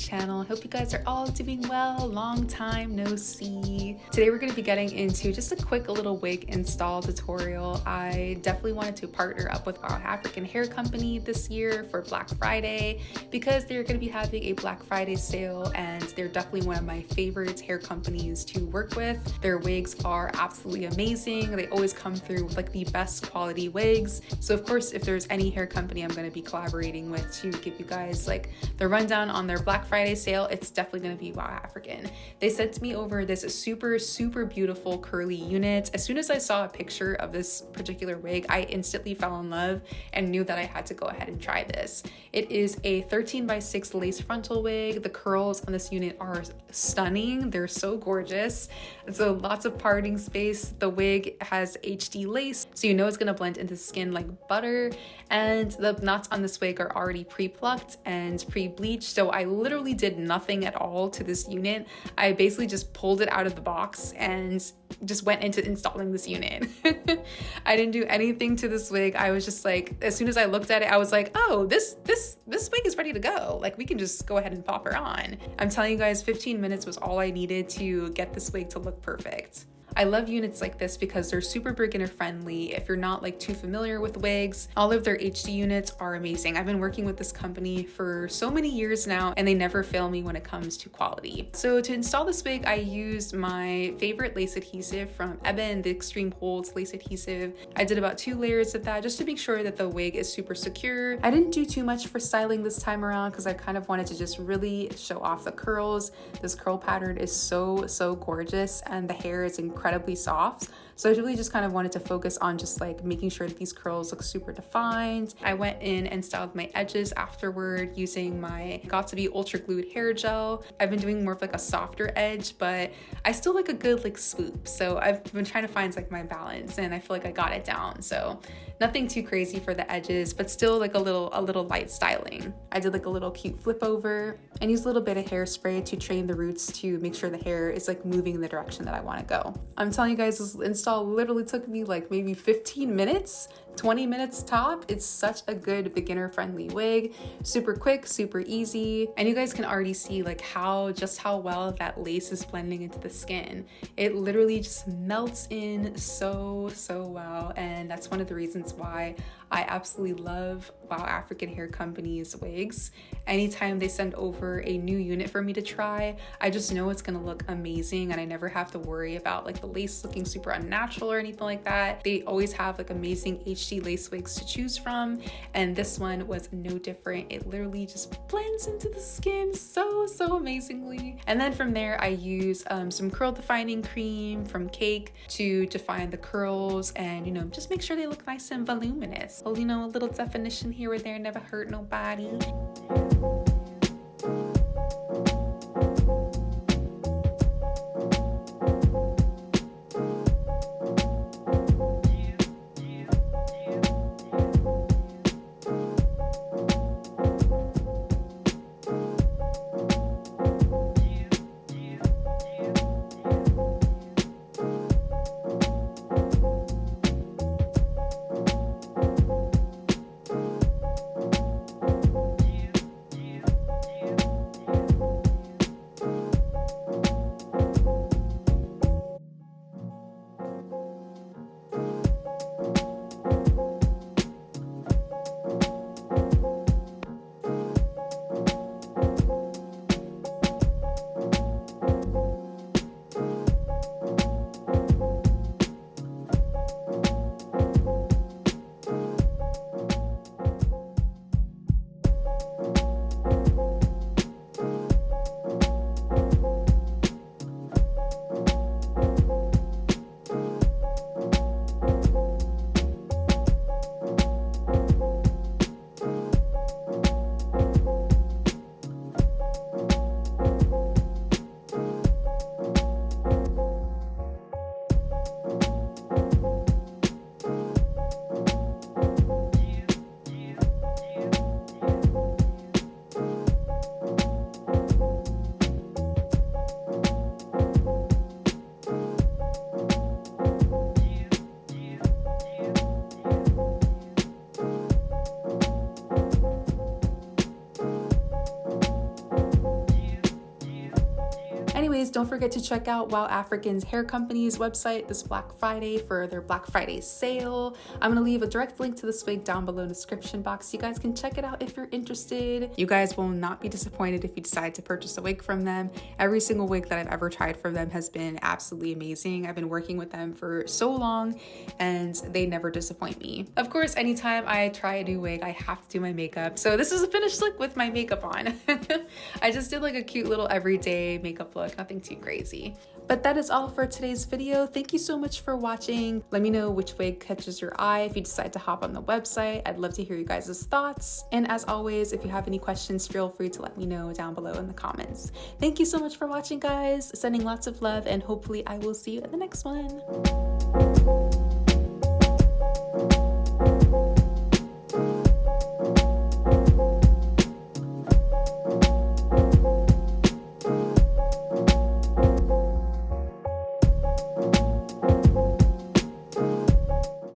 channel. Hope you guys are all doing well. Long time no see. Today we're going to be getting into just a quick little wig install tutorial. I definitely wanted to partner up with WowAfrican hair company this year for Black Friday because they're going to be having a Black Friday sale, and they're definitely one of my favorite hair companies to work with. Their wigs are absolutely amazing. They always come through with like the best quality wigs. So of course, if there's any hair company I'm going to be collaborating with to give you guys like the rundown on their Black Friday sale, it's definitely going to be WowAfrican. They sent me over this super beautiful curly unit. As soon as I saw a picture of this particular wig, I instantly fell in love and knew that I had to go ahead and try this. It is a 13x6 lace frontal wig. The curls on this unit are stunning. They're so gorgeous. So lots of parting space. The wig has HD lace, so you know it's going to blend into the skin like butter. And the knots on this wig are already pre-plucked and pre-bleached, so I literally did nothing at all to this unit. I basically just pulled it out of the box and just went into installing this unit. I didn't do anything to this wig. I was just like, as soon as I looked at it, I was like, oh, this wig is ready to go. Like, we can just go ahead and pop her on. I'm telling you guys, 15 minutes was all I needed to get this wig to look perfect. I love units like this because they're super beginner friendly. If you're not like too familiar with wigs, all of their HD units are amazing. I've been working with this company for so many years now, and they never fail me when it comes to quality. So to install this wig, I used my favorite lace adhesive from 𝐬𝐻𝐻, the Extreme Holds lace adhesive. I did about 2 layers of that just to make sure that the wig is super secure. I didn't do too much for styling this time around because I kind of wanted to just really show off the curls. This curl pattern is so gorgeous, and the hair is incredibly soft. So I really just kind of wanted to focus on just like making sure that these curls look super defined. I went in and styled my edges afterward using my 𝐬𝐞𝐈𝐑 Ultra Glued Hair Gel. I've been doing more of like a softer edge, but I still like a good like swoop. So I've been trying to find like my balance, and I feel like I got it down. So nothing too crazy for the edges, but still like a little light styling. I did like a little cute flip over and used a little bit of hairspray to train the roots to make sure the hair is like moving in the direction that I want to go. I'm telling you guys, this install literally took me like maybe 15 minutes, 20 minutes top. It's such a good beginner friendly wig, super quick, super easy, and you guys can already see like just how well that lace is blending into the skin. It literally just melts in so well, and that's one of the reasons why I absolutely love WowAfrican hair company's wigs. Anytime they send over a new unit for me to try, I just know it's gonna look amazing, and I never have to worry about like the lace looking super unnatural or anything like that. They always have like amazing HD lace wigs to choose from, and this one was no different. It literally just blends into the skin so amazingly. And then from there, I use some curl defining cream from Cake to define the curls and, you know, just make sure they look nice and voluminous. Well, you know, a little definition here or there never hurt nobody. always, don't forget to check out WowAfrican's hair company's website this Black Friday for their Black Friday sale. I'm gonna leave a direct link to this wig down below in the description box so you guys can check it out if you're interested. You guys will not be disappointed if you decide to purchase a wig from them. Every single wig that I've ever tried from them has been absolutely amazing. I've been working with them for so long and they never disappoint me. Of course, anytime I try a new wig, I have to do my makeup. So this is a finished look with my makeup on. I just did like a cute little everyday makeup look, nothing too crazy. But that is all for today's video. Thank you so much for watching. Let me know which wig catches your eye if you decide to hop on the website. I'd love to hear you guys' thoughts. And as always, if you have any questions, feel free to let me know down below in the comments. Thank you so much for watching, guys. Sending lots of love, and hopefully I will see you in the next one.